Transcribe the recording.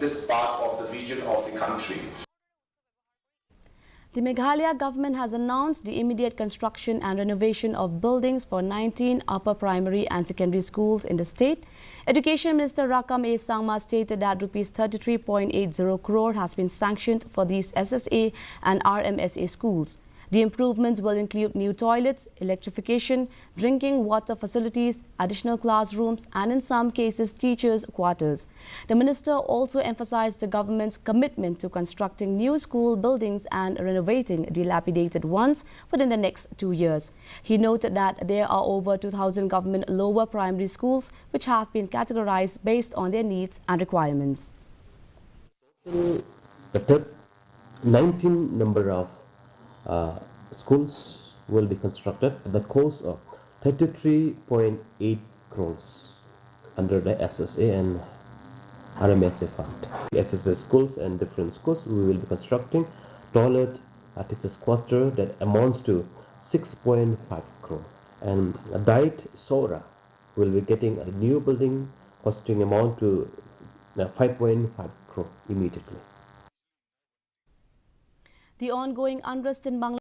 this part of the region of the country. The Meghalaya government has announced the immediate construction and renovation of buildings for 19 upper primary and secondary schools in the state. Education Minister Rakam A. Sangma stated that Rs 33.80 crore has been sanctioned for these SSA and RMSA schools. The improvements will include new toilets, electrification, drinking water facilities, additional classrooms and in some cases teachers' quarters. The minister also emphasized the government's commitment to constructing new school buildings and renovating dilapidated ones within the next 2 years. He noted that there are over 2,000 government lower primary schools which have been categorized based on their needs and requirements. The 19 number of schools will be constructed at the cost of 33.8 crores under the SSA and RMSA fund. The SSA schools and different schools we will be constructing toilet, teachers' quarter that amounts to 6.5 crore, and diet Sora will be getting a new building costing amount to 5.5 crore immediately. The ongoing unrest in Bangladesh